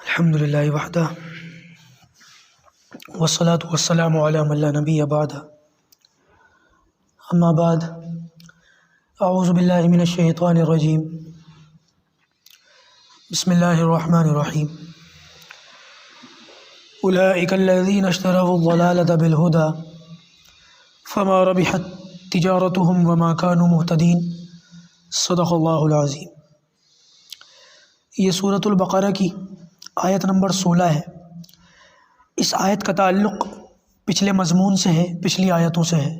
الحمدللہ وحدہ والصلاة والسلام علی من لا نبی بعدہ اما بعد اعوذ باللہ من الشیطان الرجیم بسم اللہ الرحمن الرحیم اولئک الذین اشتروا الضلالة بالهدى فما ربحت تجارتهم وما كانوا مهتدین صدق اللہ العظیم۔ یہ سورۃ البقرہ کی آیت نمبر 16 ہے۔ اس آیت کا تعلق پچھلے مضمون سے ہے، پچھلی آیتوں سے ہے۔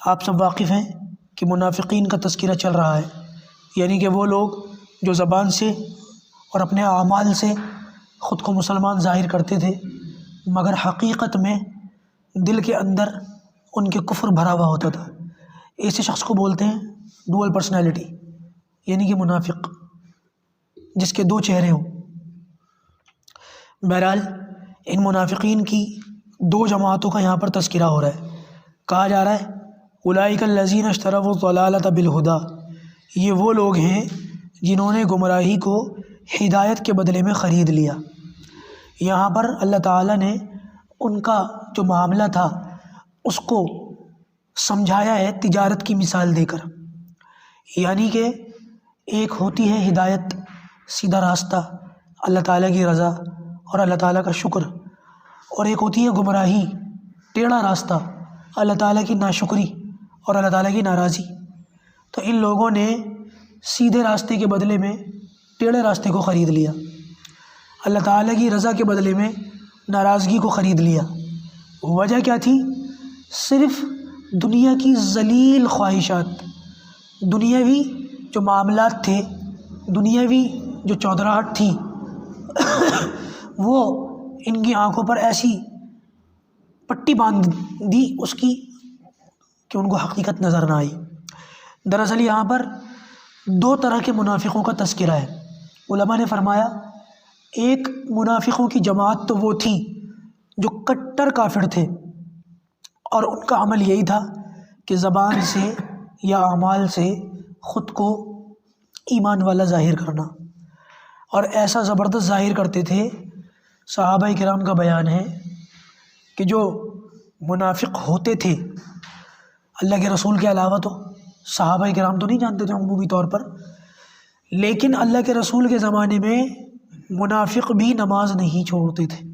آپ سب واقف ہیں کہ منافقین کا تذکرہ چل رہا ہے، یعنی کہ وہ لوگ جو زبان سے اور اپنے اعمال سے خود کو مسلمان ظاہر کرتے تھے، مگر حقیقت میں دل کے اندر ان کے کفر بھرا ہوا ہوتا تھا۔ ایسے شخص کو بولتے ہیں ڈوئل پرسنالٹی، یعنی کہ منافق، جس کے دو چہرے ہوں۔ بہرحال ان منافقین کی دو جماعتوں کا یہاں پر تذکرہ ہو رہا ہے۔ کہا جا رہا ہے اولئک الذین اشتروا الضلالۃ بالہدی، یہ وہ لوگ ہیں جنہوں نے گمراہی کو ہدایت کے بدلے میں خرید لیا۔ یہاں پر اللہ تعالیٰ نے ان کا جو معاملہ تھا اس کو سمجھایا ہے تجارت کی مثال دے کر، یعنی کہ ایک ہوتی ہے ہدایت، سیدھا راستہ، اللہ تعالیٰ کی رضا اور اللہ تعالیٰ کا شکر، اور ایک ہوتی ہے گمراہی، ٹیڑھا راستہ، اللہ تعالیٰ کی ناشکری اور اللہ تعالیٰ کی ناراضی۔ تو ان لوگوں نے سیدھے راستے کے بدلے میں ٹیڑھے راستے کو خرید لیا، اللہ تعالیٰ کی رضا کے بدلے میں ناراضگی کو خرید لیا۔ وجہ کیا تھی؟ صرف دنیا کی ذلیل خواہشات، دنیاوی جو معاملات تھے، دنیاوی جو چودراہٹ تھی، وہ ان کی آنکھوں پر ایسی پٹی باندھ دی اس کی کہ ان کو حقیقت نظر نہ آئی۔ دراصل یہاں پر دو طرح کے منافقوں کا تذکرہ ہے۔ علماء نے فرمایا ایک منافقوں کی جماعت تو وہ تھی جو کٹر کافر تھے، اور ان کا عمل یہی تھا کہ زبان سے یا اعمال سے خود کو ایمان والا ظاہر کرنا، اور ایسا زبردست ظاہر کرتے تھے۔ صحابہ کرام کا بیان ہے کہ جو منافق ہوتے تھے، اللہ کے رسول کے علاوہ تو صحابہ کرام تو نہیں جانتے تھے عمومی طور پر، لیکن اللہ کے رسول کے زمانے میں منافق بھی نماز نہیں چھوڑتے تھے،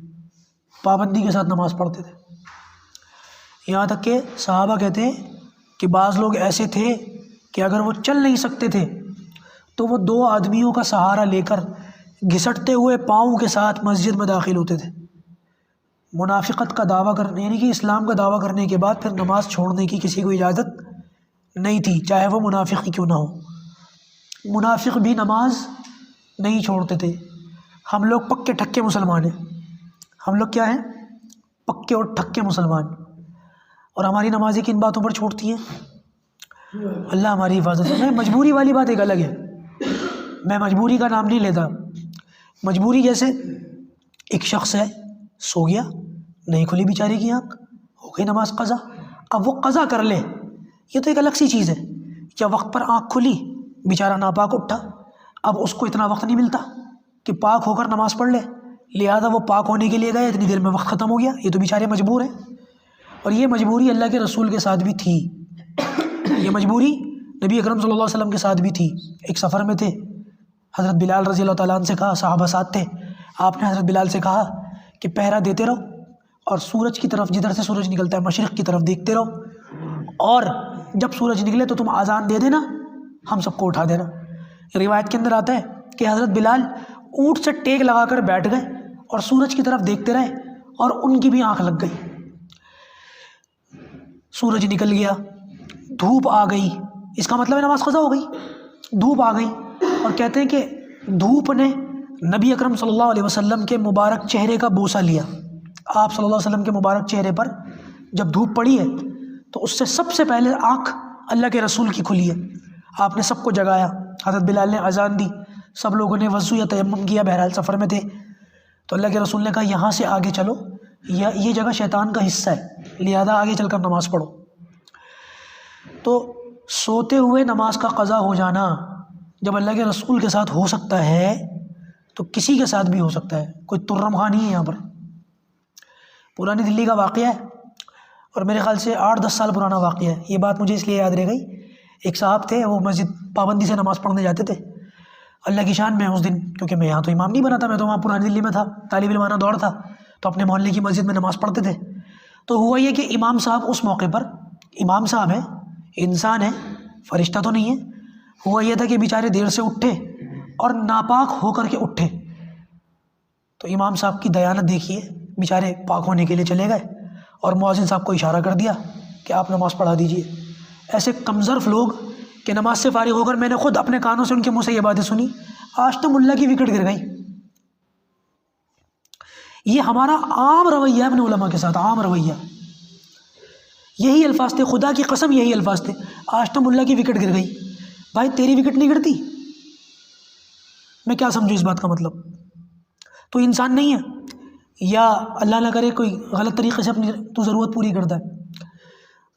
پابندی کے ساتھ نماز پڑھتے تھے۔ یہاں تک کہ صحابہ کہتے ہیں کہ بعض لوگ ایسے تھے کہ اگر وہ چل نہیں سکتے تھے تو وہ دو آدمیوں کا سہارا لے کر گھسٹتے ہوئے پاؤں کے ساتھ مسجد میں داخل ہوتے تھے۔ منافقت کا دعویٰ کرنے، یعنی کہ اسلام کا دعویٰ کرنے کے بعد پھر نماز چھوڑنے کی کسی کو اجازت نہیں تھی، چاہے وہ منافق ہی کیوں نہ ہو۔ منافق بھی نماز نہیں چھوڑتے تھے۔ ہم لوگ پکے ٹھکے مسلمان ہیں، ہم لوگ کیا ہیں؟ پکے اور ٹھکے مسلمان، اور ہماری نمازیں کن باتوں پر چھوڑتی ہیں؟ اللہ ہماری حفاظت کرے۔ مجبوری والی بات ایک الگ ہے، میں مجبوری کا نام نہیں لیتا۔ مجبوری جیسے ایک شخص ہے، سو گیا، نہیں کھلی بیچارے کی آنکھ، ہو گئی نماز قضا، اب وہ قضا کر لے، یہ تو ایک الگ سی چیز ہے۔ یا وقت پر آنکھ کھلی، بیچارہ ناپاک اٹھا، اب اس کو اتنا وقت نہیں ملتا کہ پاک ہو کر نماز پڑھ لے، لہذا وہ پاک ہونے کے لیے گئے، اتنی دیر میں وقت ختم ہو گیا، یہ تو بیچارے مجبور ہیں۔ اور یہ مجبوری اللہ کے رسول کے ساتھ بھی تھی، یہ مجبوری نبی اکرم صلی اللہ علیہ وسلم کے ساتھ بھی تھی۔ ایک سفر میں تھے، حضرت بلال رضی اللہ تعالیٰ عنہ سے کہا، صحابہ ساتھ تھے، آپ نے حضرت بلال سے کہا کہ پہرا دیتے رہو، اور سورج کی طرف، جدھر سے سورج نکلتا ہے مشرق کی طرف دیکھتے رہو، اور جب سورج نکلے تو تم اذان دے دینا، ہم سب کو اٹھا دینا۔ روایت کے اندر آتا ہے کہ حضرت بلال اونٹ سے ٹیک لگا کر بیٹھ گئے اور سورج کی طرف دیکھتے رہے، اور ان کی بھی آنکھ لگ گئی۔ سورج نکل گیا، دھوپ آ گئی، اس کا مطلب ہے نماز قضا ہو گئی۔ دھوپ آ گئی، اور کہتے ہیں کہ دھوپ نے نبی اکرم صلی اللہ علیہ وسلم کے مبارک چہرے کا بوسہ لیا۔ آپ صلی اللہ علیہ وسلم کے مبارک چہرے پر جب دھوپ پڑی ہے تو اس سے سب سے پہلے آنکھ اللہ کے رسول کی کھلی ہے۔ آپ نے سب کو جگایا، حضرت بلال نے اذان دی، سب لوگوں نے وضو یا تیمم کیا، بہرحال سفر میں تھے، تو اللہ کے رسول نے کہا یہاں سے آگے چلو، یہ جگہ شیطان کا حصہ ہے، لہذا آگے چل کر نماز پڑھو۔ تو سوتے ہوئے نماز کا قضا ہو جانا جب اللہ کے رسول کے ساتھ ہو سکتا ہے تو کسی کے ساتھ بھی ہو سکتا ہے، کوئی ترم خان نہیں ہے یہاں پر۔ پرانی دلی کا واقعہ ہے اور میرے خیال سے 8-10 سال پرانا واقعہ ہے۔ یہ بات مجھے اس لیے یاد رہ گئی، ایک صاحب تھے، وہ مسجد پابندی سے نماز پڑھنے جاتے تھے۔ اللہ کی شان میں اس دن، کیونکہ میں یہاں تو امام نہیں بنا تھا، میں تو وہاں پرانی دلی میں تھا، طالب علمانہ دور تھا، تو اپنے محلے کی مسجد میں نماز پڑھتے تھے۔ تو ہوا یہ کہ امام صاحب اس موقع پر، امام صاحب ہیں، انسان ہے، فرشتہ تو نہیں ہے، ہوا یہ تھا کہ بیچارے دیر سے اٹھے اور ناپاک ہو کر کے اٹھے۔ تو امام صاحب کی دیانت دیکھیے، بیچارے پاک ہونے کے لیے چلے گئے اور مؤذن صاحب کو اشارہ کر دیا کہ آپ نماز پڑھا دیجئے۔ ایسے کمظرف لوگ کہ نماز سے فارغ ہو کر میں نے خود اپنے کانوں سے ان کے منہ سے یہ باتیں سنی، آج تو ملا کی وکٹ گر گئی۔ یہ ہمارا عام رویہ ہے اپنے علماء کے ساتھ، عام رویہ، یہی الفاظ تھے، خدا کی قسم یہی الفاظ تھے، آج تو ملا کی وکٹ گر گئی۔ بھائی تیری وکٹ نہیں گرتی، میں کیا سمجھوں اس بات کا مطلب؟ تو انسان نہیں ہے، یا اللہ نہ کرے کوئی غلط طریقے سے اپنی تو ضرورت پوری کرتا ہے،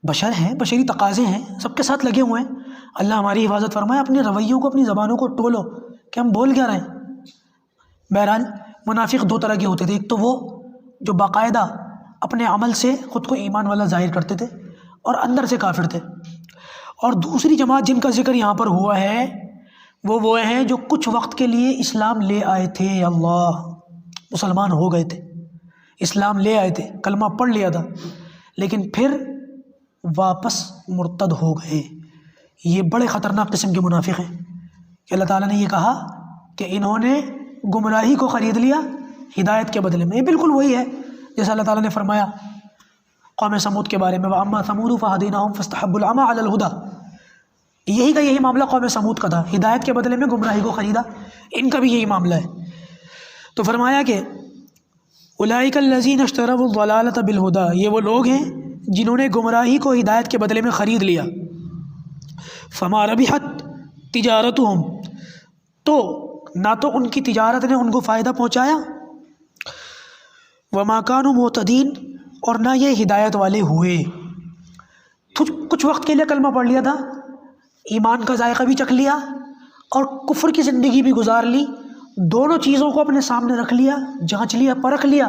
بشر ہیں، بشری تقاضے ہیں، سب کے ساتھ لگے ہوئے ہیں۔ اللہ ہماری حفاظت فرمائے، اپنے رویوں کو، اپنی زبانوں کو ٹولو کہ ہم بول کیا رہے ہیں۔ بہرحال منافق دو طرح کے ہوتے تھے، ایک تو وہ جو باقاعدہ اپنے عمل سے خود کو ایمان والا ظاہر کرتے تھے اور اندر سے کافر تھے، اور دوسری جماعت جن کا ذکر یہاں پر ہوا ہے وہ ہیں جو کچھ وقت کے لیے اسلام لے آئے تھے، اللہ، مسلمان ہو گئے تھے، اسلام لے آئے تھے، کلمہ پڑھ لیا تھا، لیکن پھر واپس مرتد ہو گئے۔ یہ بڑے خطرناک قسم کے منافق ہیں کہ اللہ تعالیٰ نے یہ کہا کہ انہوں نے گمراہی کو خرید لیا ہدایت کے بدلے میں۔ یہ بالکل وہی ہے جیسا اللہ تعالیٰ نے فرمایا قوم سمود کے بارے میں، وَأَمَّا ثَمُودُ فَهَدَيْنَاهُمْ فَاسْتَحَبُّوا الْعَمَىٰ عَلَى الْهُدَىٰ۔ یہی کا یہی معاملہ قوم سمود کا تھا، ہدایت کے بدلے میں گمراہی کو خریدا، ان کا بھی یہی معاملہ ہے۔ تو فرمایا کہ اولئک الذین اشتروا الضلالۃ بالہدیٰ، یہ وہ لوگ ہیں جنہوں نے گمراہی کو ہدایت کے بدلے میں خرید لیا۔ فما ربحت تجارتہم، تو نہ تو ان کی تجارت نے ان کو فائدہ پہنچایا، وما کانوا مہتدین، اور نہ یہ ہدایت والے ہوئے۔ کچھ وقت کے لیے کلمہ پڑھ لیا تھا، ایمان کا ذائقہ بھی چکھ لیا اور کفر کی زندگی بھی گزار لی، دونوں چیزوں کو اپنے سامنے رکھ لیا، جانچ لیا، پرکھ لیا،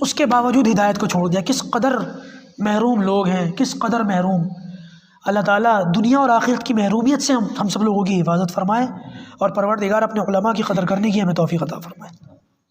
اس کے باوجود ہدایت کو چھوڑ دیا۔ کس قدر محروم لوگ ہیں، کس قدر محروم۔ اللہ تعالیٰ دنیا اور آخرت کی محرومیت سے ہم سب لوگوں کی حفاظت فرمائے، اور پروردگار اپنے علماء کی قدر کرنے کی ہمیں توفیق عطا فرمائے۔